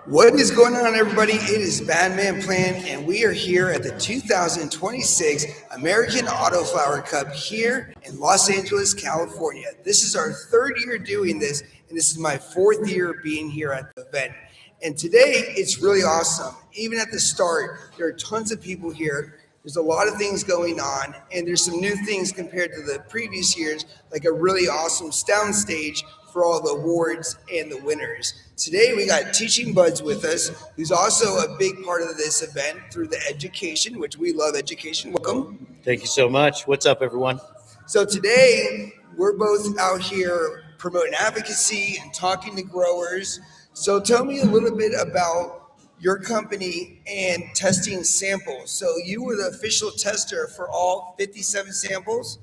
What is going on, everybody? It is MadManPlant, and we are here at the 2026 American Autoflower Cup here in Los Angeles, California. This is our third year doing this, and this is my fourth year being here at the event. And today, it's really awesome. Even at the start, there are tons of people here. There's a lot of things going on, and there's some new things compared to the previous years, like a really awesome sound stage for all the awards and the winners. Today we got Teaching Buds with us, who's also a big part of this event through the education, which we love education. Welcome. Thank you so much. What's up, everyone? So today we're both out here promoting advocacy and talking to growers. So tell me a little bit about your company and testing samples. So you were the official tester for all 57 samples?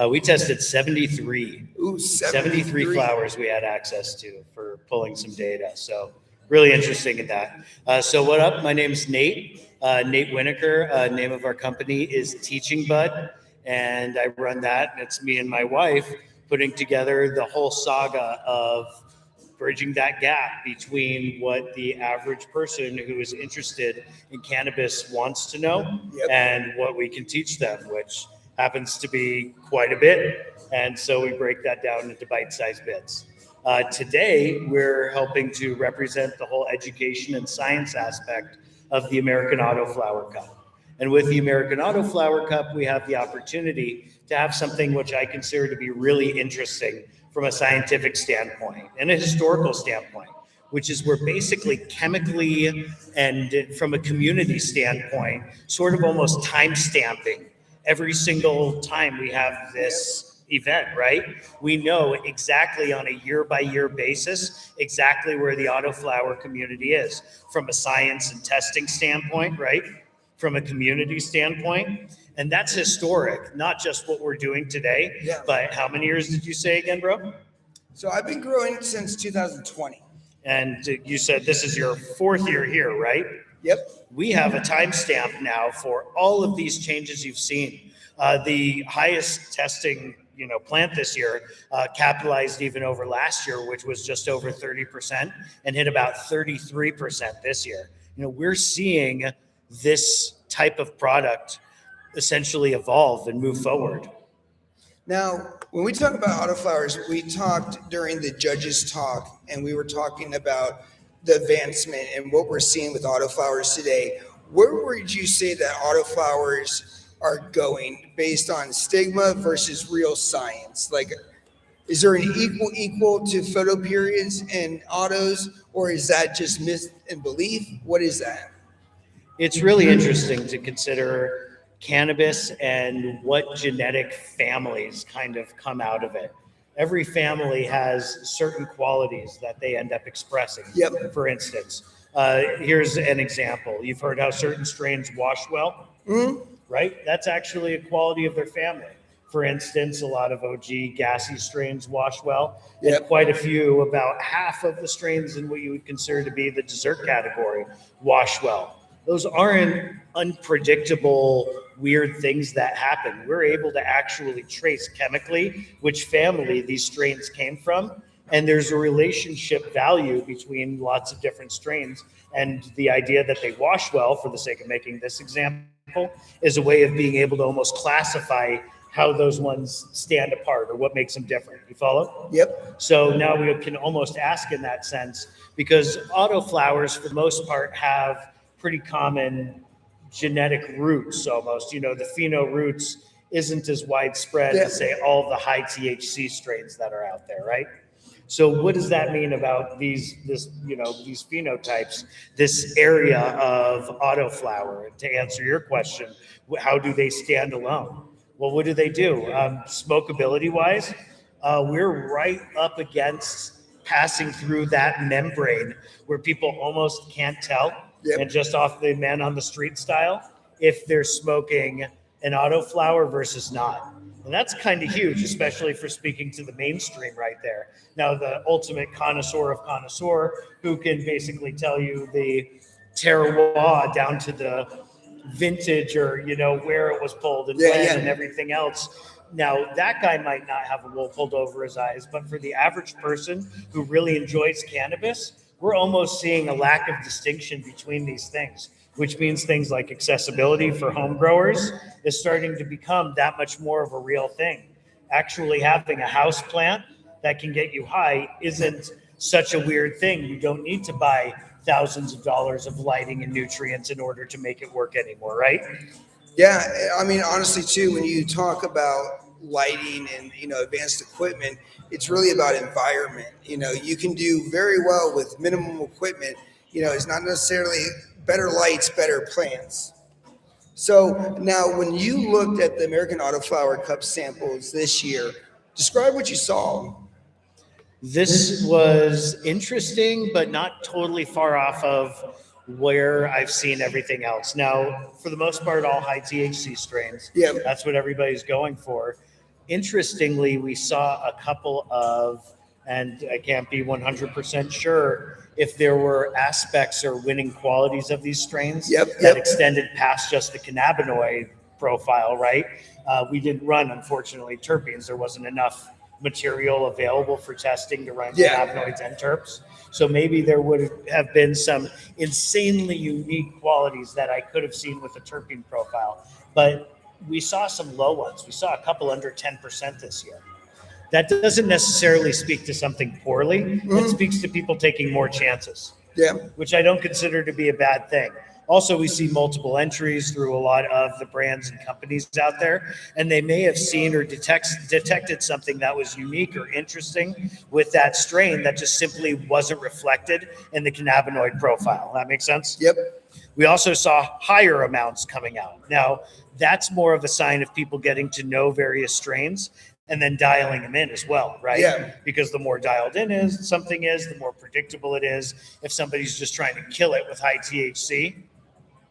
We tested 73. Ooh, 73 flowers we had access to for pulling some data. So really interesting in that. So what up? My name's Nate. Nate Whitaker. Name of our company is Teaching Bud, and I run that. It's me and my wife putting together the whole saga of bridging that gap between what the average person who is interested in cannabis wants to know and what we can teach them, which happens to be quite a bit. And so we break that down into bite-sized bits. Today, we're helping to represent the whole education and science aspect of the American Autoflower Cup. And with the American Autoflower Cup, we have the opportunity to have something which I consider to be really interesting from a scientific standpoint and a historical standpoint, which is we're basically chemically and from a community standpoint, sort of almost time stamping every single time we have this event, right? We know exactly on a year-by-year basis exactly where the autoflower community is from a science and testing standpoint, right? From a community standpoint. And that's historic, not just what we're doing today, but how many years did you say again, bro? So I've been growing since 2020. And you said this is your fourth year here, right? Yep. We have a timestamp now for all of these changes you've seen. The highest testing, plant this year capitalized even over last year, which was just over 30%, and hit about 33% this year. We're seeing this type of product essentially evolve and move forward. Now, when we talk about autoflowers, we talked during the judges' talk, and we were talking about the advancement and what we're seeing with autoflowers today. Where would you say that autoflowers are going based on stigma versus real science? Like, is there an equal to photo periods and autos, or is that just myth and belief? What is that? It's really interesting to consider cannabis and what genetic families kind of come out of it. Every family has certain qualities that they end up expressing. Yep. For instance, here's an example. You've heard how certain strains wash well, right? That's actually a quality of their family. For instance, a lot of OG gassy strains wash well, and quite a few, about half of the strains in what you would consider to be the dessert category, wash well. Those aren't unpredictable, weird things that happen. We're able to actually trace chemically which family these strains came from, and there's a relationship value between lots of different strains. And the idea that they wash well, for the sake of making this example, is a way of being able to almost classify how those ones stand apart or what makes them different. You follow? Yep. So now we can almost ask in that sense, because autoflowers, for the most part, have pretty common genetic roots almost. The pheno roots isn't as widespread as, say, all the high THC strains that are out there, right? So what does that mean about these phenotypes, this area of autoflower? To answer your question, how do they stand alone? Well, what do they do? Smokability-wise, we're right up against passing through that membrane where people almost can't tell. And just off the man on the street style, if they're smoking an autoflower versus not. And that's kind of huge, especially for speaking to the mainstream right there. Now, the ultimate connoisseur of connoisseur, who can basically tell you the terroir down to the vintage or, where it was pulled and when and everything else. Now, that guy might not have a wool pulled over his eyes, but for the average person who really enjoys cannabis, we're almost seeing a lack of distinction between these things, which means things like accessibility for home growers is starting to become that much more of a real thing. Actually, having a house plant that can get you high isn't such a weird thing. You don't need to buy thousands of dollars of lighting and nutrients in order to make it work anymore, right? Yeah, I mean, honestly, too, when you talk about lighting and advanced equipment, it's really about environment. You can do very well with minimum equipment. It's not necessarily better lights, better plants. So now, when you looked at the American Autoflower Cup samples this year, describe what you saw. This was interesting, but not totally far off of where I've seen everything else. Now, for the most part, all high THC strains. Yeah. That's what everybody's going for. Interestingly, we saw a couple of, and I can't be 100% sure if there were aspects or winning qualities of these strains that extended past just the cannabinoid profile, right? We didn't run, unfortunately, terpenes. There wasn't enough material available for testing to run cannabinoids and terps. So maybe there would have been some insanely unique qualities that I could have seen with a terpene profile. But we saw some low ones. We saw a couple under 10% this year. That doesn't necessarily speak to something poorly. It speaks to people taking more chances, which I don't consider to be a bad thing. Also, we see multiple entries through a lot of the brands and companies out there, and they may have seen or detected something that was unique or interesting with that strain that just simply wasn't reflected in the cannabinoid profile. That makes sense? Yep. We also saw higher amounts coming out. Now, that's more of a sign of people getting to know various strains and then dialing them in as well, right? Yeah. Because the more dialed in something is, the more predictable it is. If somebody's just trying to kill it with high THC,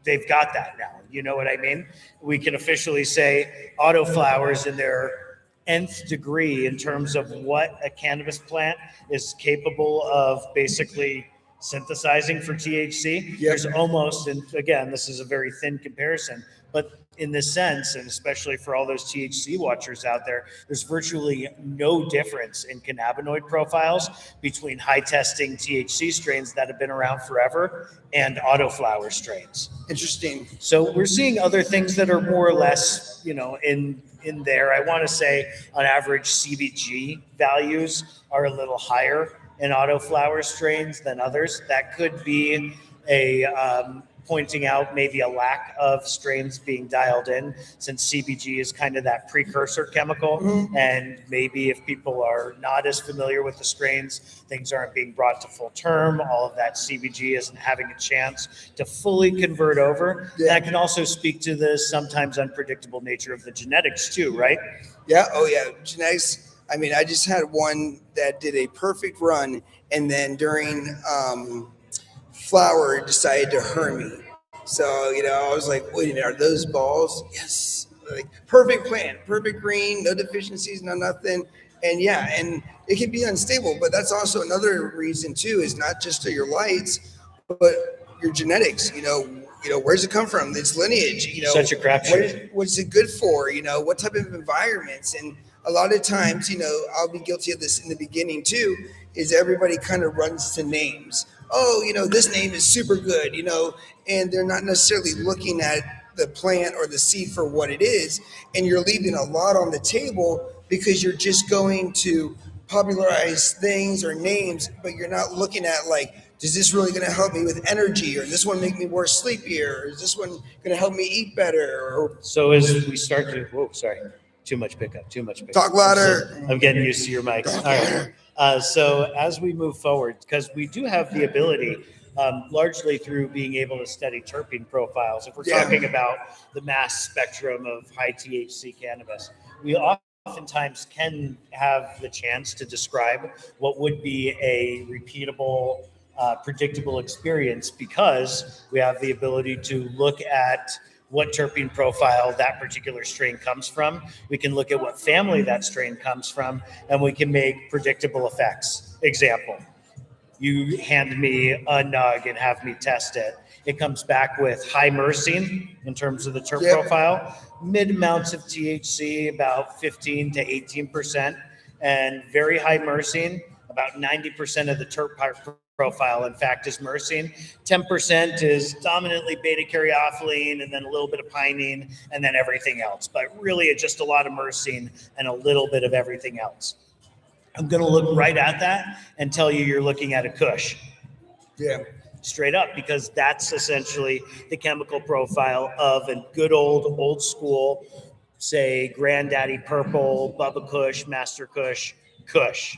they've got that now. You know what I mean? We can officially say Autoflowers in their nth degree in terms of what a cannabis plant is capable of basically synthesizing for THC. There's almost, and again, this is a very thin comparison, but in this sense, and especially for all those THC watchers out there, there's virtually no difference in cannabinoid profiles between high testing THC strains that have been around forever and autoflower strains. Interesting. So we're seeing other things that are more or less, in there. I want to say on average CBG values are a little higher in autoflower strains than others. That could be pointing out maybe a lack of strains being dialed in, since CBG is kind of that precursor chemical. And maybe if people are not as familiar with the strains, things aren't being brought to full term, all of that CBG isn't having a chance to fully convert over. That can also speak to the sometimes unpredictable nature of the genetics too, right? Yeah. Oh yeah. Genetics. I mean, I just had one that did a perfect run, and then during flower decided to hermit. So, I was like, wait a minute, are those balls? Yes. Like, perfect plant, perfect green, no deficiencies, no nothing. And and it can be unstable, but that's also another reason too, is not just to your lights, but your genetics. Where's it come from? Its lineage. Such a crapshoot. What's it good for? What type of environments? And a lot of times, I'll be guilty of this in the beginning too, is everybody kind of runs to names. Oh, this name is super good, and they're not necessarily looking at the plant or the seed for what it is. And you're leaving a lot on the table because you're just going to popularize things or names, but you're not looking at is this really going to help me with energy, or does this one make me more sleepier, or is this one going to help me eat better? So as we start to, too much pickup. Talk louder. I'm getting used to your mics. All right. So as we move forward, because we do have the ability, largely through being able to study terpene profiles, if we're talking about the mass spectrum of high THC cannabis, we oftentimes can have the chance to describe what would be a repeatable, predictable experience, because we have the ability to look at what terpene profile that particular strain comes from. We can look at what family that strain comes from, and we can make predictable effects. Example, you hand me a nug and have me test it, It comes back with high myrcene in terms of the terp Yep. profile, mid amounts of THC, about 15 to 18%, and very high myrcene. About 90% of the terp profile, in fact, is myrcene. 10% is dominantly beta-caryophyllene, and then a little bit of pinene, and then everything else. But really, it's just a lot of myrcene and a little bit of everything else. I'm going to look right at that and tell you you're looking at a kush. Yeah. Straight up, because that's essentially the chemical profile of a good old school, say, Granddaddy Purple, Bubba Kush, Master Kush, Kush.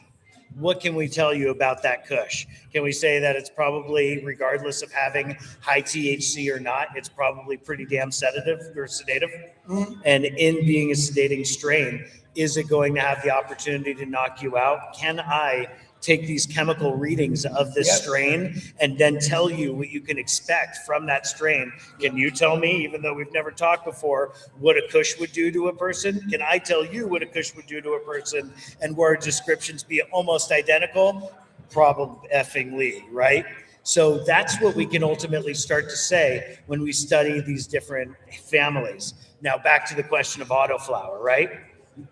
What can we tell you about that kush? Can we say that it's probably, regardless of having high THC or not, it's probably pretty damn sedative or sedative? Mm-hmm. And in being a sedating strain, is it going to have the opportunity to knock you out? Can I take these chemical readings of this strain and then tell you what you can expect from that strain? Can you tell me, even though we've never talked before, what a kush would do to a person? Can I tell you what a kush would do to a person, and will our descriptions be almost identical? Probably, right? So that's what we can ultimately start to say when we study these different families. Now, back to the question of autoflower, right?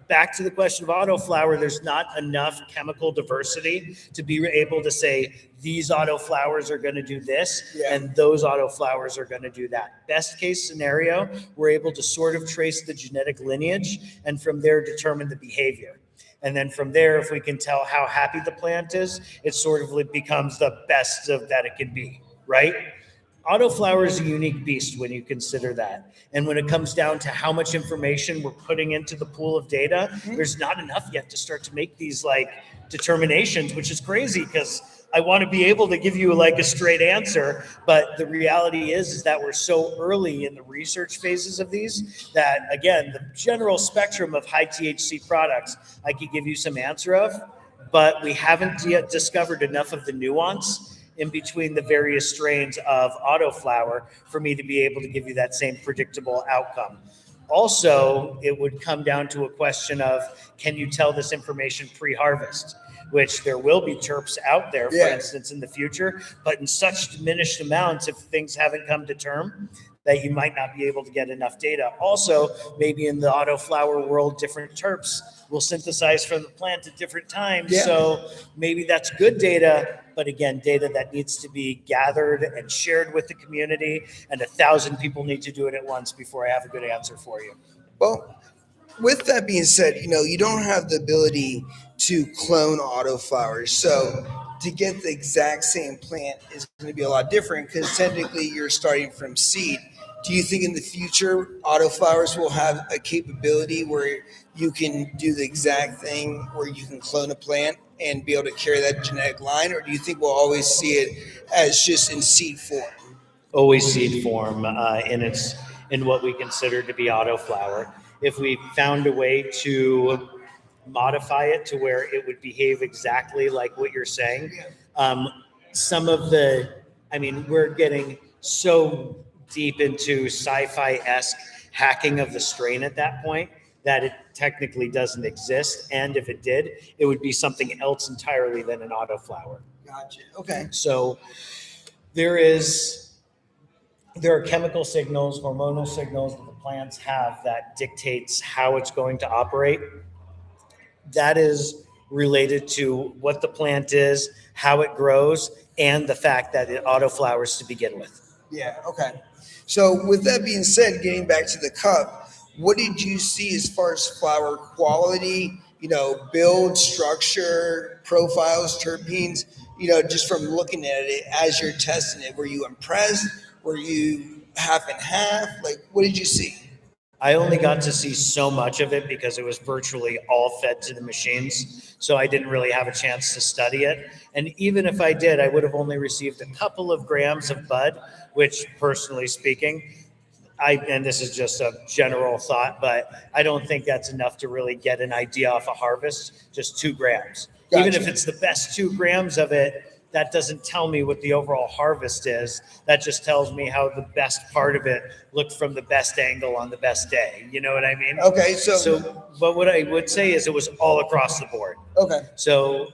Back to the question of autoflower, there's not enough chemical diversity to be able to say these autoflowers are going to do this and those autoflowers are going to do that. Best case scenario, we're able to sort of trace the genetic lineage and from there determine the behavior. And then from there, if we can tell how happy the plant is, it sort of becomes the best of that it can be, right? Autoflower is a unique beast when you consider that. And when it comes down to how much information we're putting into the pool of data, there's not enough yet to start to make these determinations, which is crazy because I want to be able to give you a straight answer. But the reality is that we're so early in the research phases of these that, again, the general spectrum of high THC products, I could give you some answer of, but we haven't yet discovered enough of the nuance in between the various strains of autoflower for me to be able to give you that same predictable outcome. Also, it would come down to a question of, can you tell this information pre-harvest? Which there will be terps out there, for instance, in the future, but in such diminished amounts if things haven't come to term that you might not be able to get enough data. Also, maybe in the autoflower world, different terps will synthesize from the plant at different times. Yeah. So maybe that's good data, but again, data that needs to be gathered and shared with the community, and 1,000 people need to do it at once before I have a good answer for you. Well, with that being said, you don't have the ability to clone autoflowers. So to get the exact same plant is going to be a lot different because technically you're starting from seed. Do you think in the future autoflowers will have a capability where you can do the exact thing where you can clone a plant and be able to carry that genetic line? Or do you think we'll always see it as just in seed form? Always seed form in what we consider to be autoflower. If we found a way to modify it to where it would behave exactly like what you're saying, we're getting so deep into sci-fi-esque hacking of the strain at that point that it technically doesn't exist. And if it did, it would be something else entirely than an autoflower. Gotcha. Okay. So there are chemical signals, hormonal signals that the plants have that dictates how it's going to operate. That is related to what the plant is, how it grows, and the fact that it autoflowers to begin with. Yeah, okay. So with that being said, getting back to the cup, what did you see as far as flower quality, build, structure, profiles, terpenes, just from looking at it as you're testing it? Were you impressed? Were you half and half? What did you see? I only got to see so much of it because it was virtually all fed to the machines. So I didn't really have a chance to study it. And even if I did, I would have only received a couple of grams of bud, which personally speaking, and this is just a general thought, but I don't think that's enough to really get an idea off a harvest, just 2 grams. Gotcha. Even if it's the best 2 grams of it, that doesn't tell me what the overall harvest is. That just tells me how the best part of it looked from the best angle on the best day. You know what I mean? Okay. But what I would say is it was all across the board. Okay. So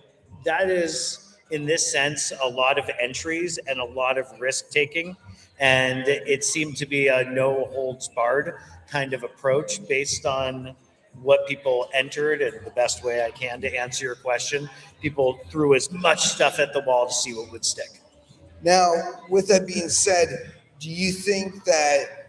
that is, in this sense, a lot of entries and a lot of risk taking And it seemed to be a no holds barred kind of approach based on what people entered, and the best way I can to answer your question, people threw as much stuff at the wall to see what would stick. Now, with that being said, do you think that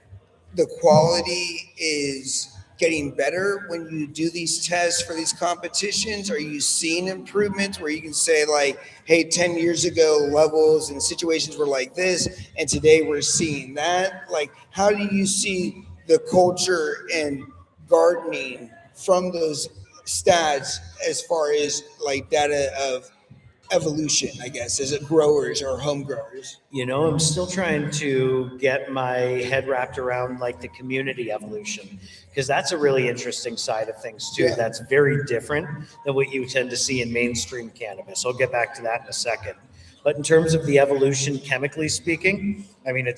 the quality is getting better when you do these tests for these competitions? Are you seeing improvements where you can say, like, hey, 10 years ago levels and situations were like this, and today we're seeing that? Like, how do you see the culture and gardening from those stats as far as like data of evolution, I guess, as it growers or home growers? I'm still trying to get my head wrapped around like the community evolution, because that's a really interesting side of things too. Yeah. That's very different than what you tend to see in mainstream cannabis. I'll get back to that in a second. But in terms of the evolution, chemically speaking, I mean,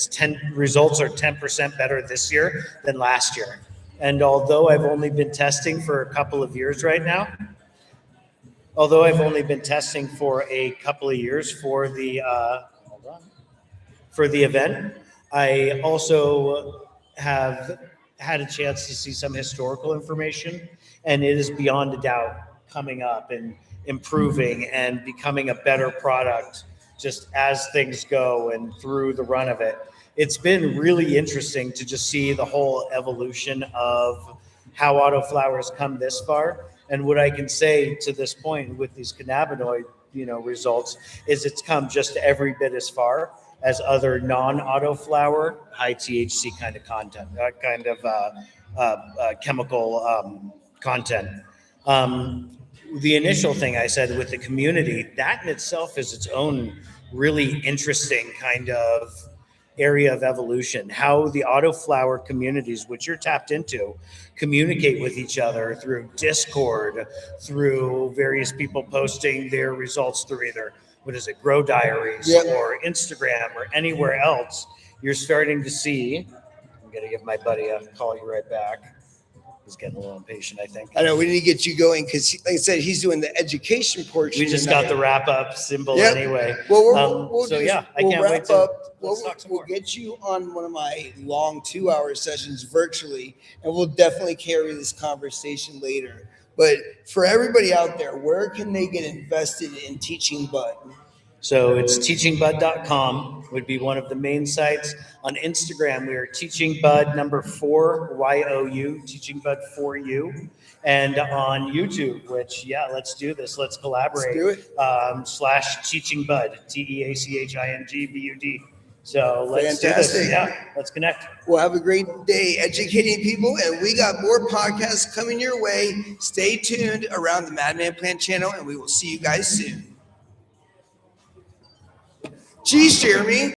results are 10% better this year than last year. And although I've only been testing for a couple of years right now, although I've only been testing for a couple of years for the event, I also have had a chance to see some historical information, and it is beyond a doubt coming up and improving and becoming a better product just as things go and through the run of it. It's been really interesting to just see the whole evolution of how Autoflowers come this far. And what I can say to this point with these cannabinoid, results is it's come just every bit as far as other non-autoflower, high THC kind of content, chemical content. The initial thing I said with the community, that in itself is its own really interesting kind of area of evolution. How the autoflower communities, which you're tapped into, communicate with each other through Discord, through various people posting their results through either Grow Diaries or Instagram or anywhere else. You're starting to see. I'm gonna give my buddy a call you right back. He's getting a little impatient, I think. I know we need to get you going because, like I said, he's doing the education portion. We just got the wrap up symbol anyway. Well, I can't wait to we'll get you on one of my long 2-hour sessions virtually, and we'll definitely carry this conversation later. But for everybody out there, where can they get invested in Teaching Bud? So it's teachingbud.com would be one of the main sites. On Instagram, we are teachingbud #4YOU, teachingbud4U. And on YouTube, which, let's do this. Let's collaborate. Let's do it. /teachingbud, TEACHINGBUD. So let's do this. Yeah, let's connect. Well, have a great day educating people, and we got more podcasts coming your way. Stay tuned around the MadManPlant channel, and we will see you guys soon. Geez, Jeremy.